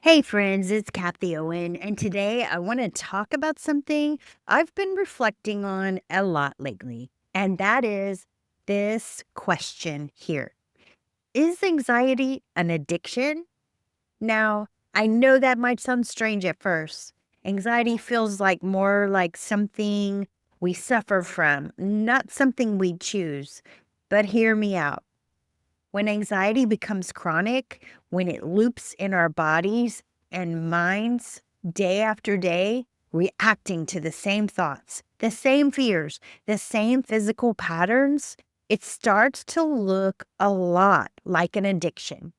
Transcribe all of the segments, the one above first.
Hey friends, it's Kathie Owen, and today I want to talk about something I've been reflecting on a lot lately, and that is this question here. Is anxiety an addiction? Now, I know that might sound strange at first. Anxiety feels like more like something we suffer from, not something we choose. But hear me out. When anxiety becomes chronic, when it loops in our bodies and minds day after day, reacting to the same thoughts, the same fears, the same physical patterns, it starts to look a lot like an addiction.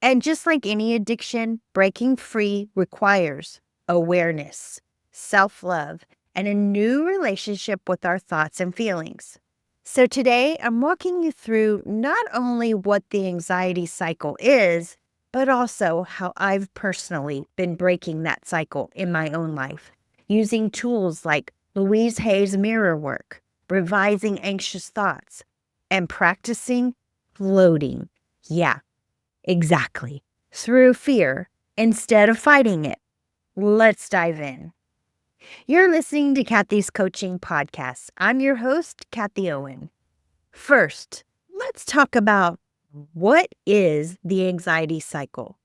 And just like any addiction, breaking free requires awareness, self love, and a new relationship with our thoughts and feelings. So, today I'm walking you through not only what the anxiety cycle is, but also how I've personally been breaking that cycle in my own life, using tools like Louise Hay's mirror work, revising anxious thoughts, and practicing floating. Yeah, exactly. Through fear instead of fighting it. Let's dive in. You're listening to Kathie's Coaching Podcast. I'm your host, Kathie Owen. First, let's talk about what is the anxiety cycle.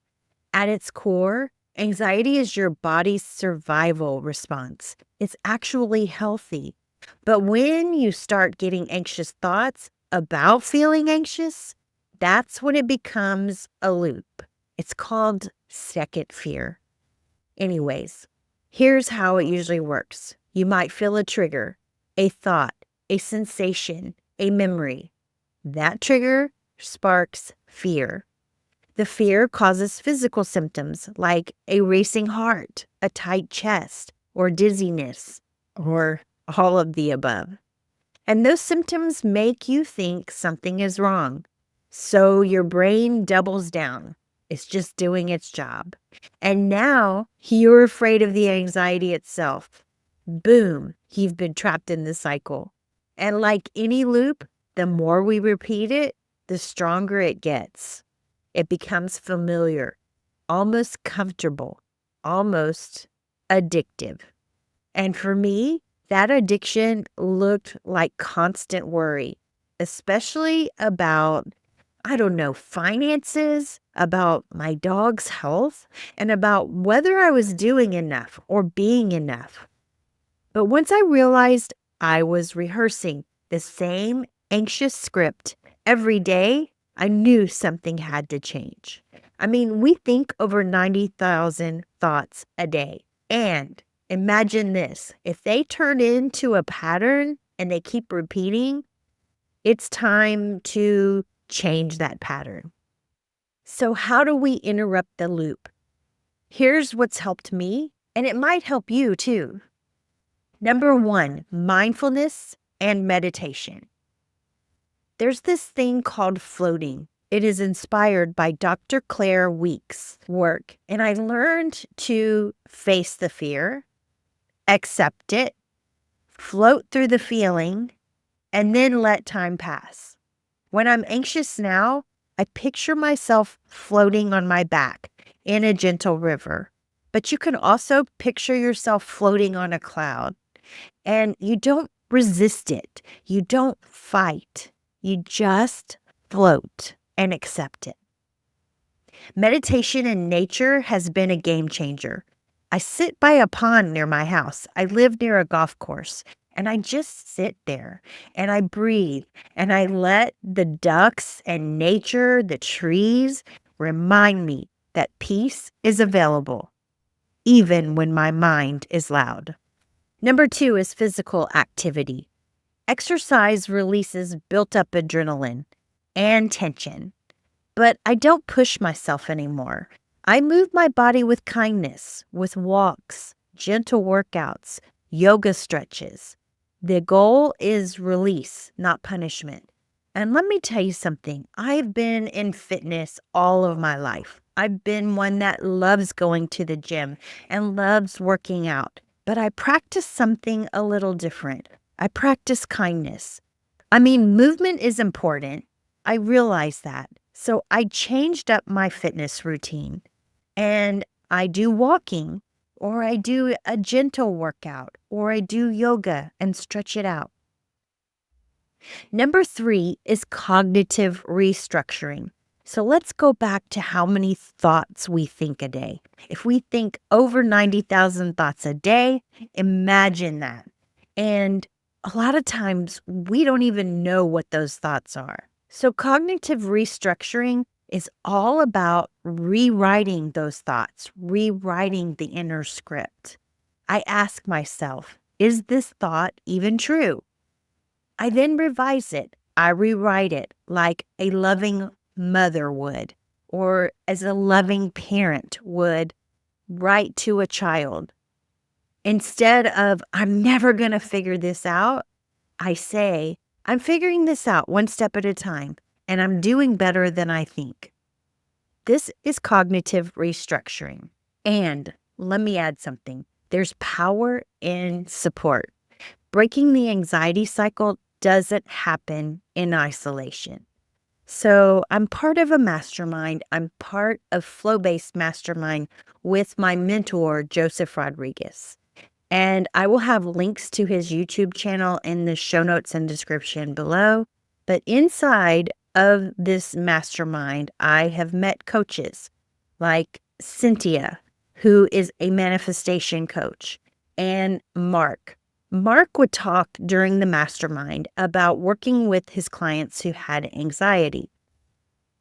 At its core, anxiety is your body's survival response. It's actually healthy. But when you start getting anxious thoughts about feeling anxious, that's when it becomes a loop. It's called second fear. Anyways, here's how it usually works. You might feel a trigger, a thought, a sensation, a memory. That trigger sparks fear. The fear causes physical symptoms like a racing heart, a tight chest, or dizziness, or all of the above. And those symptoms make you think something is wrong. So your brain doubles down. It's just doing its job. And now you're afraid of the anxiety itself. Boom, you've been trapped in the cycle. And like any loop, the more we repeat it, the stronger it gets. It becomes familiar, almost comfortable, almost addictive. And for me, that addiction looked like constant worry, especially about, I don't know, finances, about my dog's health, and about whether I was doing enough or being enough. But once I realized I was rehearsing the same anxious script every day, I knew something had to change. I mean, we think over 90,000 thoughts a day. And imagine this, if they turn into a pattern and they keep repeating, it's time to change that pattern. So, how do we interrupt the loop? Here's what's helped me, and it might help you too. Number one, mindfulness and meditation. There's this thing called floating. It is inspired by Dr. Claire Weeks' work, and I learned to face the fear, accept it, float through the feeling, and then let time pass. When I'm anxious now, I picture myself floating on my back in a gentle river. But you can also picture yourself floating on a cloud. And you don't resist it. You don't fight. You just float and accept it. Meditation in nature has been a game changer. I sit by a pond near my house. I live near a golf course. And I just sit there and I breathe and I let the ducks and nature, the trees, remind me that peace is available, even when my mind is loud. Number two is physical activity. Exercise releases built up adrenaline and tension, but I don't push myself anymore. I move my body with kindness, with walks, gentle workouts, yoga stretches. The goal is release, not punishment. And let me tell you something. I've been in fitness all of my life. I've been one that loves going to the gym and loves working out. But I practice something a little different. I practice kindness. I mean, movement is important. I realize that. So I changed up my fitness routine. And I do walking, or I do a gentle workout, or I do yoga and stretch it out. Number 3 is cognitive restructuring. So let's go back to how many thoughts we think a day. If we think over 90,000 thoughts a day, imagine that. And a lot of times we don't even know what those thoughts are. So cognitive restructuring is all about rewriting those thoughts, rewriting the inner script. I ask myself, is this thought even true? I then revise it. I rewrite it like a loving mother would, or as a loving parent would write to a child. Instead of, I'm never going to figure this out, I say, I'm figuring this out one step at a time, and I'm doing better than I think. This is cognitive restructuring. And let me add something. There's power in support. Breaking the anxiety cycle doesn't happen in isolation. So I'm part of a mastermind. I'm part of Flow-Based Mastermind with my mentor, Joseph Rodriguez. And I will have links to his YouTube channel in the show notes and description below. But inside of this mastermind, I have met coaches like Cynthia, who is a manifestation coach, and Mark. Mark would talk during the mastermind about working with his clients who had anxiety.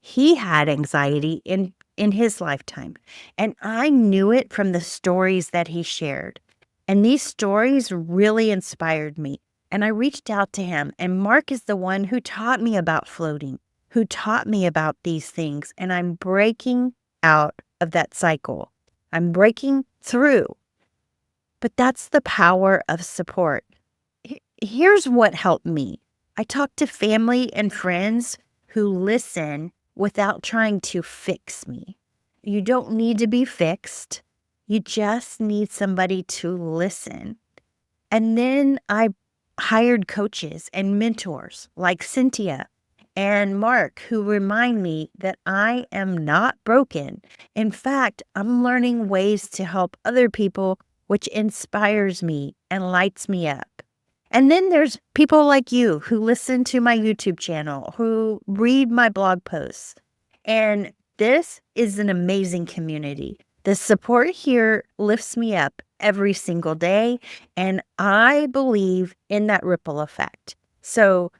He had anxiety in his lifetime, and I knew it from the stories that he shared. And these stories really inspired me. And I reached out to him, and Mark is the one who taught me about floating, who taught me about these things. And I'm breaking out of that cycle. I'm breaking through. But that's the power of support. Here's what helped me. I talk to family and friends who listen without trying to fix me. You don't need to be fixed. You just need somebody to listen. And then I hired coaches and mentors like Cynthia and Mark, who remind me that I am not broken. In fact, I'm learning ways to help other people, which inspires me and lights me up. And then there's people like you who listen to my YouTube channel, who read my blog posts. And this is an amazing community. The support here lifts me up every single day, and I believe in that ripple effect. So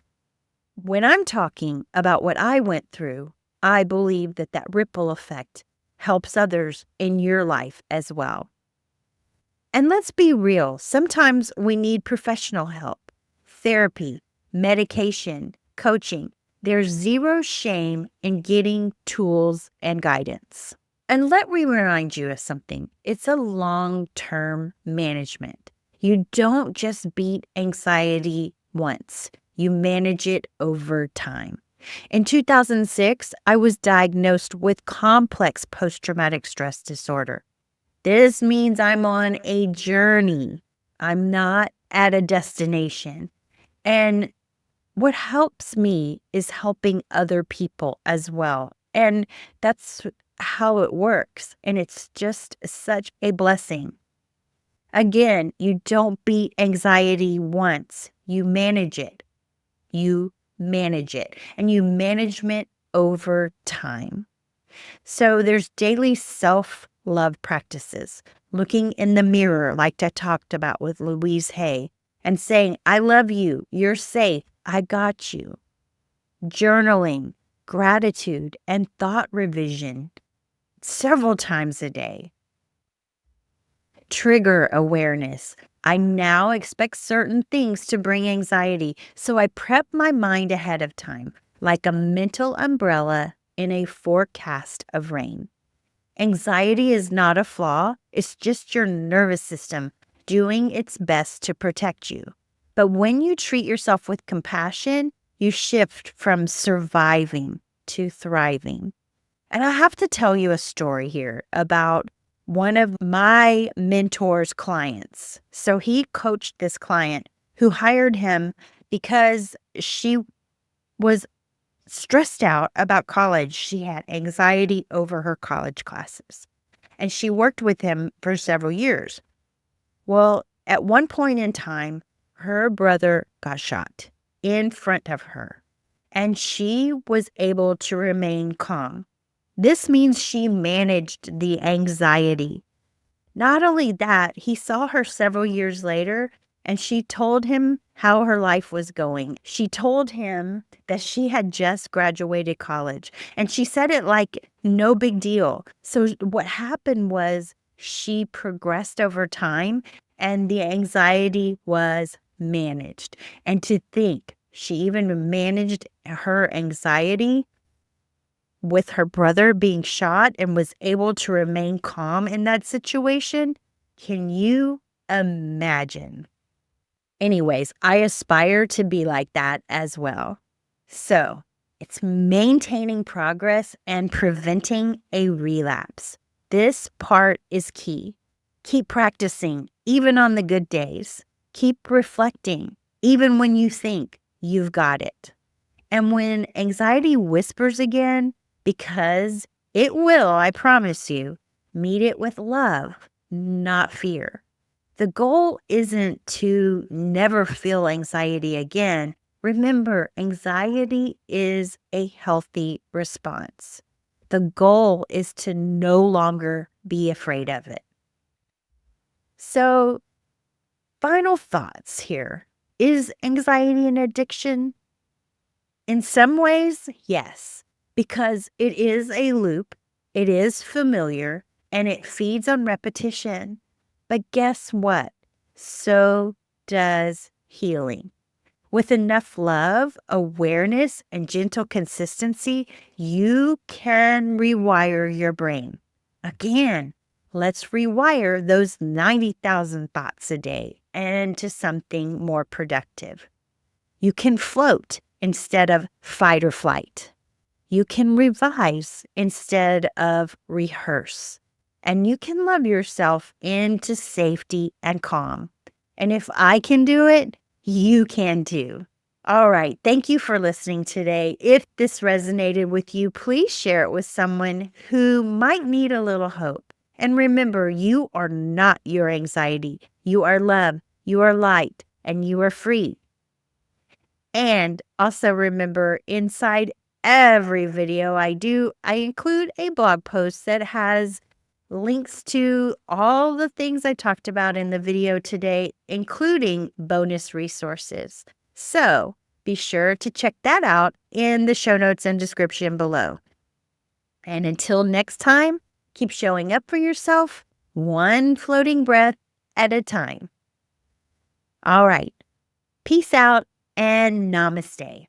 when I'm talking about what I went through, I believe that that ripple effect helps others in your life as well. And let's be real, sometimes we need professional help, therapy, medication, coaching. There's zero shame in getting tools and guidance. And let me remind you of something. It's a long-term management. You don't just beat anxiety once. You manage it over time. In 2006, I was diagnosed with complex post-traumatic stress disorder. This means I'm on a journey. I'm not at a destination. And what helps me is helping other people as well. And that's how it works. And it's just such a blessing. Again, you don't beat anxiety once. You manage it. You manage it. And you manage it over time. So there's daily self-love practices. Looking in the mirror, like I talked about with Louise Hay, and saying, I love you. You're safe. I got you. Journaling, gratitude, and thought revision several times a day. Trigger awareness. I now expect certain things to bring anxiety, so I prep my mind ahead of time, like a mental umbrella in a forecast of rain. Anxiety is not a flaw, it's just your nervous system doing its best to protect you. But when you treat yourself with compassion, you shift from surviving to thriving. And I have to tell you a story here about one of my mentor's clients. So he coached this client who hired him because she was stressed out about college. She had anxiety over her college classes. and she worked with him for several years. Well, at one point in time, her brother got shot in front of her, and she was able to remain calm. This means she managed the anxiety. Not only that, he saw her several years later and she told him how her life was going. She told him that she had just graduated college and she said it like no big deal. So, what happened was she progressed over time and the anxiety was managed. And to think she even managed her anxiety with her brother being shot and was able to remain calm in that situation. Can you imagine? Anyways, I aspire to be like that as well. So it's maintaining progress and preventing a relapse. This part is key. Keep practicing, even on the good days. Keep reflecting, even when you think you've got it. And when anxiety whispers again, because it will, I promise you, meet it with love, not fear. The goal isn't to never feel anxiety again. Remember, anxiety is a healthy response. The goal is to no longer be afraid of it. So, final thoughts here. Is anxiety an addiction? In some ways, yes, because it is a loop, it is familiar, and it feeds on repetition. But guess what? So does healing. With enough love, awareness, and gentle consistency, you can rewire your brain. Again, let's rewire those 90,000 thoughts a day into something more productive. You can float instead of fight or flight. You can revise instead of rehearse. And you can love yourself into safety and calm. And if I can do it, you can too. All right. Thank you for listening today. If this resonated with you, please share it with someone who might need a little hope. And remember, you are not your anxiety. You are love, you are light, and you are free. And also remember, inside every video I do, I include a blog post that has links to all the things I talked about in the video today, including bonus resources. So be sure to check that out in the show notes and description below. And until next time, keep showing up for yourself, one floating breath at a time. All right. Peace out and namaste.